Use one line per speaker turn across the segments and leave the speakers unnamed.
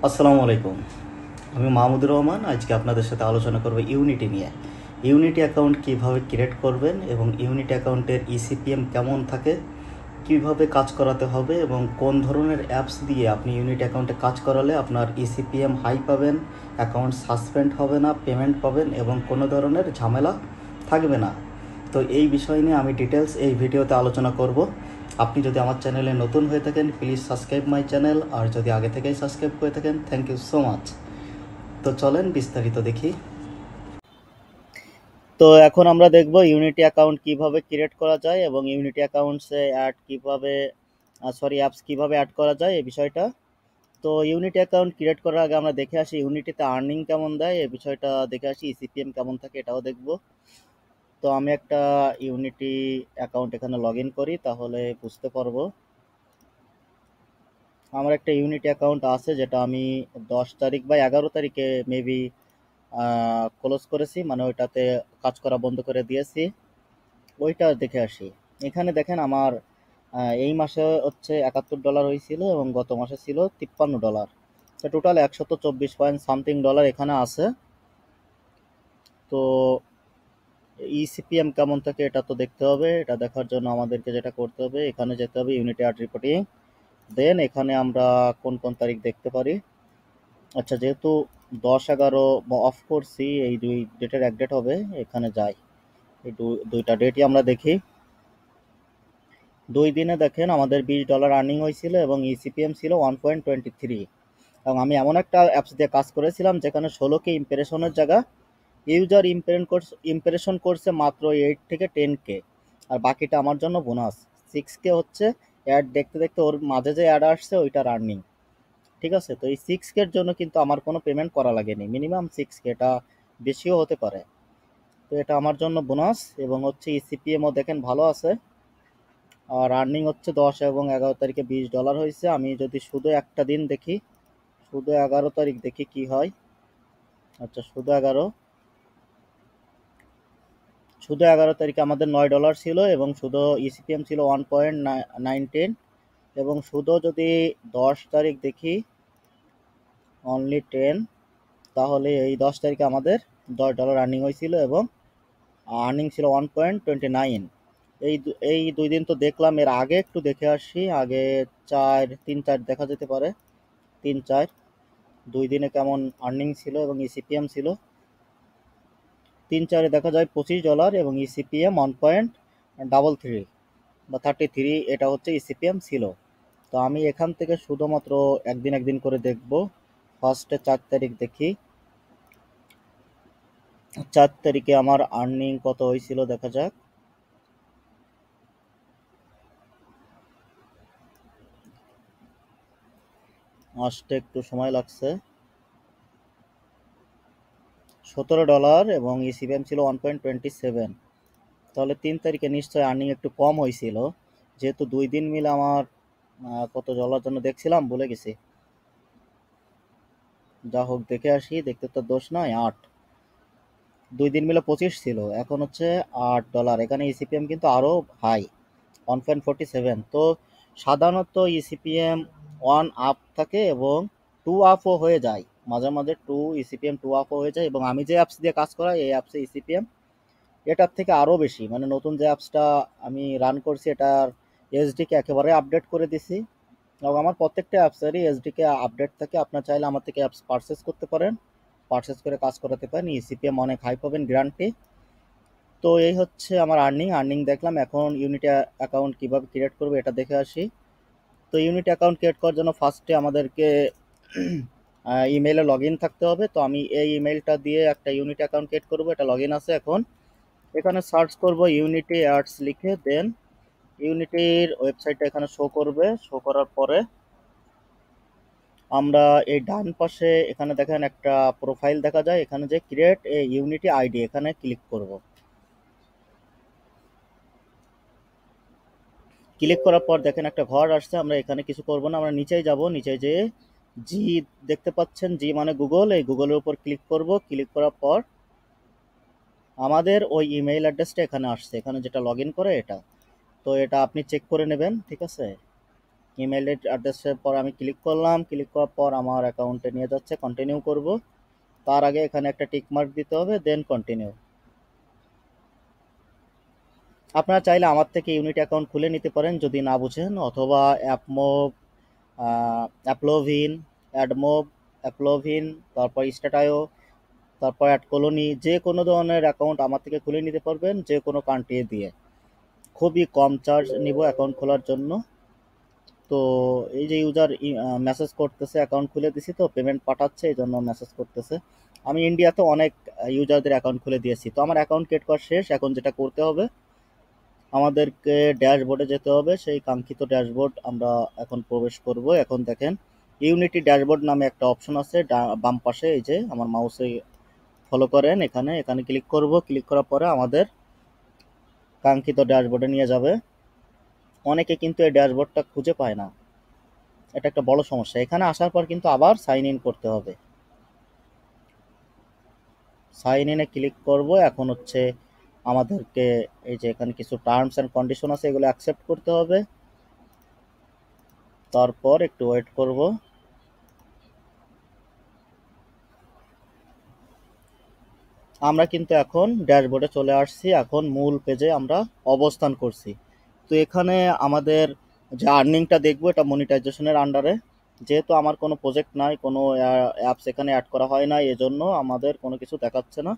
আসসালামু আলাইকুম। আমি মাহমুদুর রহমান। আজকে আপনাদের সাথে আলোচনা করব ইউনিটি নিয়ে। ইউনিটি অ্যাকাউন্ট কিভাবে ক্রিয়েট করবেন এবং ইউনিটি অ্যাকাউন্টের ইসিপিএম কেমন থাকে, কিভাবে কাজ করাতে হবে এবং কোন ধরনের অ্যাপস দিয়ে আপনি ইউনিটি অ্যাকাউন্টে কাজ করালে আপনার ইসিপিএম হাই পাবেন, অ্যাকাউন্ট সাসপেন্ড হবে না, পেমেন্ট পাবেন এবং কোনো ধরনের ঝামেলা থাকবে না। তো এই বিষয় নিয়ে আমি ডিটেলস এই ভিডিওতে আলোচনা করব। আপনি যদি আমার চ্যানেলে নতুন হয়ে থাকেন প্লিজ সাবস্ক্রাইব মাই চ্যানেল, আর যদি আগে থেকেই সাবস্ক্রাইব করে থাকেন থ্যাংক ইউ সো মাচ। তো চলেন বিস্তারিত দেখি। তো এখন আমরা দেখব ইউনিটি অ্যাকাউন্ট কিভাবে ক্রিয়েট করা যায় এবং ইউনিটি অ্যাকাউন্টসে অ্যাড কিভাবে অ্যাপস কিভাবে অ্যাড করা যায় এই বিষয়টা। তো ইউনিটি অ্যাকাউন্ট ক্রিয়েট করার আগে আমরা দেখে আসি ইউনিটিতে আর্নিং কেমন দেয়, এই বিষয়টা দেখে আসি। ইসিপিএম কেমন থাকে এটাও দেখব। তো আমি একটা ইউনিটি অ্যাকাউন্ট এখানে লগ ইন করি, তাহলে বুঝতে পারবো। আমার একটা ইউনিটি অ্যাকাউন্ট আছে যেটা আমি 10 তারিখ বা 11 তারিখে মেবি ক্লোজ করেছি, মানে ওইটাতে কাজ করা বন্ধ করে দিয়েছি। ওইটা দেখে আসি। এখানে দেখেন আমার এই মাসে হচ্ছে $71 হয়েছিল এবং গত মাসে ছিল $53। তো টোটাল 124 পয়েন্ট সামথিং ডলার এখানে আছে। তো ইসিপিএম কেমন থাকে এটা তো দেখতে হবে। এটা দেখার জন্য আমাদেরকে যেটা করতে হবে, এখানে যেতে হবে ইউনিটি আর্ট রিপোর্টিং। দেন এখানে আমরা কোন কোন তারিখ দেখতে পারি। আচ্ছা, যেহেতু 10-11 অফ করছি, এই দুই ডেটের এক ডেট হবে, এখানে যাই। এই দুইটা ডেটই আমরা দেখি। 2 দিনে দেখেন আমাদের $20 আর্নিং হয়েছিল এবং ইসিপিএম ছিল 1.23। এবং আমি এমন একটা অ্যাপস দিয়ে কাজ করেছিলাম যেখানে 16K ইম্প্রেশনের জায়গা ইউজার ইম্প্রেশন করছে মাত্র 8 থেকে 10K, আর বাকিটা আমার জন্য বোনাস। 6K হচ্ছে অ্যাড দেখতে দেখতে ওর মাঝে যে অ্যাড আসছে ওইটার আর্নিং। ঠিক আছে, তো এই 6K এর জন্য কিন্তু আমার কোনো পেমেন্ট করা লাগেনি, মিনিমাম 6K, এটা বেশিও হতে পারে। তো এটা আমার জন্য বোনাস এবং হচ্ছে ইসিপিএমও দেখেন ভালো আছে। আর আর্নিং হচ্ছে 10 এবং 11 তারিখে $20 হয়েছে। আমি যদি শুধু একটা দিন দেখি, শুধু 11 তারিখ দেখি কি হয়। আচ্ছা, শুধু 11 তারিখে আমাদের $9 ছিল এবং শুধু ইসিপিএম ছিল 1.19। এবং শুধু যদি 10 তারিখ দেখি, অনলি 10, তাহলে এই 10 তারিখে আমাদের $10 আর্নিং হয়েছিল এবং আর্নিং ছিল 1.29। এই 2 দিন তো দেখলাম, এর আগে একটু দেখে আসি। আগে 3-4 দেখা যেতে পারে। 3-4 2 দিনে কেমন আর্নিং ছিল এবং ইসিপিএম ছিল। 3-4-এ দেখা যায় $25 এবং ইসিপিএম 1.33 বা 33, এটা হচ্ছে ইসিপিএম ছিল। তো আমি এখান থেকে শুধুমাত্র একদিন একদিন করে দেখব। ফার্স্টে 4 তারিখ দেখি। 4 তারিখে আমার আর্নিং কত হয়েছিল দেখা যাক। আসতে একটু সময় লাগছে। $17 এবং ইসিপিএম ছিল 1.27। তাহলে 3 তারিখে নিশ্চয়ই আর্নিং একটু কম হয়েছিল, যেহেতু 2 দিন মিলে আমার কত ডলার জন্য দেখছিলাম ভুলে গেছি। যা হোক দেখে আসি, দেখতে তো দোষ নয়। 8, 2 দিন মিলে 25 ছিল, এখন হচ্ছে $8। এখানে ইসিপিএম কিন্তু আরও হাই, 1.47। তো সাধারণত ইসিপিএম 1 আপ থাকে এবং 2 আপও হয়ে যায়, মাঝে মাঝে ইসিপিএম 2 আপও হয়ে যায়। এবং আমি যে অ্যাপস দিয়ে কাজ করাই এই অ্যাপসে ইসিপিএম এটার থেকে আরও বেশি, মানে নতুন যে অ্যাপসটা আমি রান করছি এটার এসডিকে একেবারে আপডেট করে দিছি। এবং আমার প্রত্যেকটা অ্যাপসেরই এসডিকে আপডেট থাকে। আপনার চাইলে আমার থেকে অ্যাপস পারচেস করতে পারেন, পারচেস করে কাজ করাতে পারেন। ইসিপিএম অনেক হাই পাবেন, গ্যারান্টি। তো এই হচ্ছে আমার আর্নিং দেখলাম। এখন ইউনিটি অ্যাকাউন্ট কিভাবে ক্রিয়েট করবো এটা দেখে আসি। তো ইউনিটি অ্যাকাউন্ট ক্রিয়েট করার জন্য ফার্স্টে আমাদেরকে ইমেইলে লগ ইন থাকতে হবে। তো আমি এই ইমেইলটা দিয়ে একটা ইউনিটি অ্যাকাউন্ট ক্রিয়েট করবো, এটা লগ ইন আছে। এখন এখানে সার্চ করব ইউনিটি অ্যাডস লিখে, দেন ইউনিটির ওয়েবসাইটটা এখানে শো করবে। শো করার পরে আমরা এই ডান পাশে এখানে দেখেন একটা প্রোফাইল দেখা যায়, এখানে যে ক্রিয়েট এ ইউনিটি আইডি, এখানে ক্লিক করব। ক্লিক করার পর দেখেন একটা ঘর আসছে। আমরা এখানে কিছু করব না, আমরা নিচেই যাব। নিচে যে জি দেখতে পাচ্ছেন, জি মানে গুগল, এই গুগলের উপর ক্লিক করব। ক্লিক করার পর আমাদের ওই ইমেইল অ্যাড্রেসটা এখানে আসছে, এখানে যেটা লগ ইন করে এটা। তো এটা আপনি চেক করে নেবেন, ঠিক আছে। ইমেল অ্যাড্রেসের পর আমি ক্লিক করলাম, ক্লিক করার পর আমার অ্যাকাউন্টে নিয়ে যাচ্ছে, কন্টিনিউ করব। তার আগে এখানে একটা টিক মার্ক দিতে হবে, দেন কন্টিনিউ। আপনারা চাইলে আমার থেকে ইউনিট অ্যাকাউন্ট খুলে নিতে পারেন যদি না বুঝেন, অথবা অ্যাপমোব, অ্যাপলোভিন, অ্যাডমোব, অ্যাপলোভিন, তারপর স্ট্যাটায়ো, তারপর অ্যাড কলোনি, যে কোনো ধরনের অ্যাকাউন্ট আমার থেকে খুলে নিতে পারবেন, যে কোনো কান্ট্রি দিয়ে। খুবই কম চার্জ নিব অ্যাকাউন্ট খোলার জন্য। তো এই যে ইউজার মেসেজ করতেছে, অ্যাকাউন্ট খুলে দিছি তো পেমেন্ট পাঠাচ্ছে, এই জন্য মেসেজ করতেছে। আমি ইন্ডিয়াতে অনেক ইউজারদের অ্যাকাউন্ট খুলে দিয়েছি। তো আমার অ্যাকাউন্ট ক্রিয়েট করা শেষ। এখন যেটা করতে হবে, আমাদেরকে ড্যাশবোর্ডে যেতে হবে। সেই কাঙ্ক্ষিত ড্যাশবোর্ড আমরা এখন প্রবেশ করব। এখন দেখেন ইউনিটি ড্যাশবোর্ড নামে একটা অপশন আছে বাম পাশে, এই যে আমার মাউসে ফলো করেন, এখানে এখানে ক্লিক করব। ক্লিক করার পরে আমাদের কাঙ্ক্ষিত ড্যাশবোর্ডে নিয়ে যাবে। অনেকে কিন্তু এই ড্যাশবোর্ডটা খুঁজে পায় না, এটা একটা বড় সমস্যা। এখানে আসার পর কিন্তু আবার সাইন ইন করতে হবে। সাইন ইনে ক্লিক করব। এখন হচ্ছে আমাদেরকে এই যে এখানে কিছু টার্মস অ্যান্ড কন্ডিশন আছে, এগুলো অ্যাকসেপ্ট করতে হবে। তারপর একটু ওয়েট করব। আমরা কিন্তু এখন ড্যাশবোর্ডে চলে আসছি, এখন মূল পেজে আমরা অবস্থান করছি। তো এখানে আমাদের যে আর্নিংটা দেখবো, এটা মনিটাইজেশনের আন্ডারে। যেহেতু আমার কোনো প্রজেক্ট নাই, কোনো অ্যাপস এখানে অ্যাড করা হয় না, এজন্য আমাদের কোনো কিছু দেখাচ্ছে না।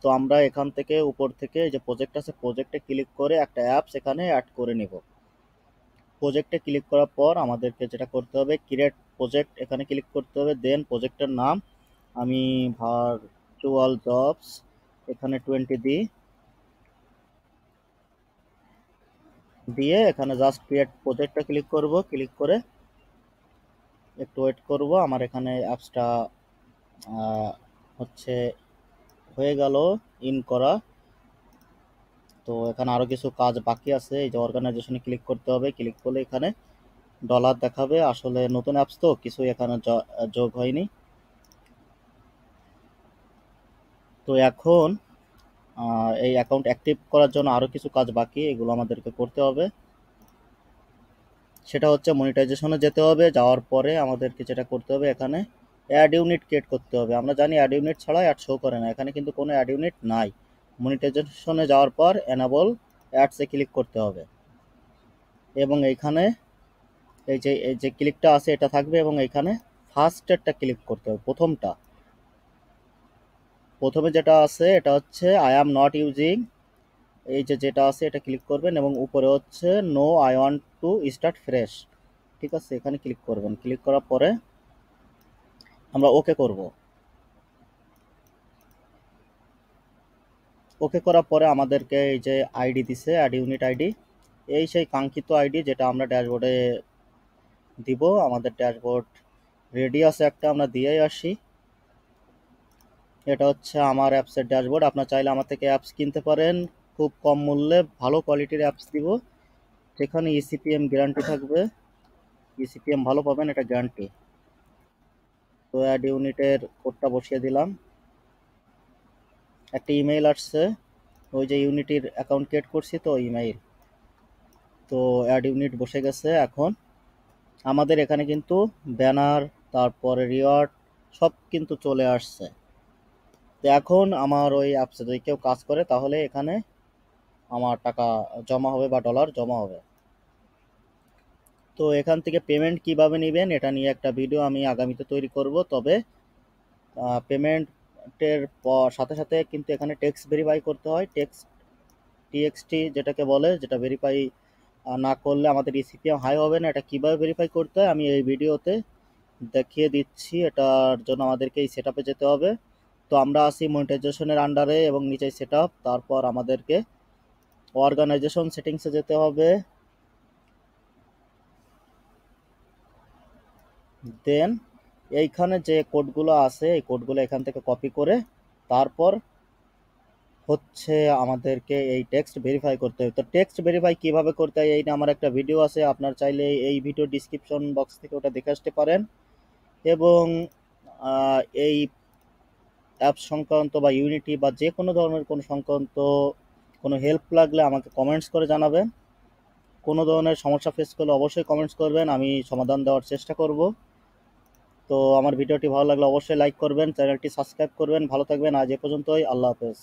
তো আমরা এখান থেকে উপর থেকে যে প্রজেক্ট আছে, প্রজেক্টে ক্লিক করে একটা অ্যাপস এখানে অ্যাড করে নিব। প্রজেক্টে ক্লিক করার পর আমাদেরকে যেটা করতে হবে, ক্রিয়েট প্রজেক্ট, এখানে ক্লিক করতে হবে। দেন প্রজেক্টের নাম আমি ভার্চুয়াল জবস এখানে 20 দিই, দিয়ে এখানে জাস্ট ক্রিয়েট প্রজেক্টটা ক্লিক করব। ক্লিক করে একটু ওয়েট করব। আমার এখানে অ্যাপসটা হচ্ছে হয়ে গেল ইন করা। তো এখানে আরও কিছু কাজ বাকি আছে। এই যে অর্গানাইজেশনে ক্লিক করতে হবে। ক্লিক করলে এখানে ডলার দেখাবে। আসলে নতুন অ্যাপস তো কিছু এখানে যোগ হয়নি। তো এখন এই অ্যাকাউন্ট অ্যাক্টিভ করার জন্য আরও কিছু কাজ বাকি, এগুলো আমাদেরকে করতে হবে। সেটা হচ্ছে মনিটাইজেশনে যেতে হবে। যাওয়ার পরে আমাদেরকে যেটা করতে হবে, এখানে অ্যাড ইউনিট ক্রিয়েট করতে হবে। আমরা জানি অ্যাড ইউনিট ছাড়া অ্যাড শো করে না, এখানে কিন্তু কোনো অ্যাড ইউনিট নাই। মনিটাইজেশনে যাওয়ার পর এনাবল অ্যাডসে ক্লিক করতে হবে, এবং এইখানে এই যে ক্লিকটা আছে এটা থাকবে, এবং এইখানে ফার্স্টেরটা ক্লিক করতে হবে, প্রথমে যেটা আছে এটা হচ্ছে আই অ্যাম নট ইউজিং, এই যে যেটা আছে এটা ক্লিক করবেন, এবং উপরে হচ্ছে no I want to start fresh. ঠিক আছে, এখানে ক্লিক করবেন। ক্লিক করার পরে আমরা ওকে করব। ওকে করার পরে আমাদেরকে এই যে আইডি দিছে, অ্যাড ইউনিট আইডি, এই সেই কাঙ্ক্ষিত আইডি যেটা আমরা ড্যাশবোর্ডে দিব। আমাদের ড্যাশবোর্ড রেডি আছে একটা, আমরা দিয়েই আসি। এটা হচ্ছে আমার অ্যাপসের ড্যাশবোর্ড। আপনার চাইলে আমার থেকে অ্যাপস কিনতে পারেন, খুব কম মূল্যে ভালো কোয়ালিটির অ্যাপস দিব, যেখানে ইসিপিএম গ্যারান্টি থাকবে। ইসিপিএম ভালো পাবেন, এটা গ্যারান্টি। তো অ্যাড ইউনিটের কোডটা বসিয়ে দিলাম। একটা ইমেইল আসছে, ওই যে ইউনিটির অ্যাকাউন্ট ক্রিয়েট করছি তো ইমেইল। তো অ্যাড ইউনিট বসে গেছে। এখন আমাদের এখানে কিন্তু ব্যানার, তারপরে রিওয়ার্ড সব কিন্তু চলে আসছে। তো এখন আমার ওই অ্যাপসে যদি কেউ কাজ করে, তাহলে এখানে আমার টাকা জমা হবে বা ডলার জমা হবে। তো এখান থেকে পেমেন্ট কিভাবে নেবেন, এটা নিয়ে একটা ভিডিও আমি আগামীতে তৈরি করব। তবে পেমেন্টের সাথে সাথে কিন্তু এখানে টেক্সট ভেরিফাই করতে হয়। টিএক্সটি যেটাকে বলে, যেটা ভেরিফাই না করলে আমাদের ইসিপিএম হাই হবে না। এটা কিভাবে ভেরিফাই করতে হয় আমি এই ভিডিওতে দেখিয়ে দিচ্ছি। এটার জন্য আমাদেরকে এই সেটআপে যেতে হবে। তো আমরা আছি মনিটাইজেশনের আন্ডারে, এবং নিচে সেটআপ, তারপর আমাদেরকে অর্গানাইজেশন সেটিংসে যেতে হবে। দেন এইখানে যে কোডগুলো আছে, এই কোডগুলো এখান থেকে কপি করে তারপর হচ্ছে আমাদেরকে এই টেক্সট ভেরিফাই করতে হবে। তো টেক্সট ভেরিফাই কিভাবে করতে হয়, এই নিয়ে আমার একটা ভিডিও আছে, আপনার চাইলে এই ভিডিও ডিসক্রিপশন বক্স থেকে ওটা দেখে আসতে পারেন। এবং এই অ্যাপ সংক্রান্ত বা ইউনিটি বা যে কোনো ধরনের কোনো সংক্রান্ত কোনো হেল্প লাগলে আমাকে কমেন্টস করে জানাবেন। কোনো ধরনের সমস্যা ফেস করলে অবশ্যই কমেন্টস করবেন, আমি সমাধান দেওয়ার চেষ্টা করব। তো আমার ভিডিওটি ভালো লাগলে অবশ্যই লাইক করবেন, চ্যানেলটি সাবস্ক্রাইব করবেন। ভালো থাকবেন, আজ এ পর্যন্তই, আল্লাহ হাফেজ।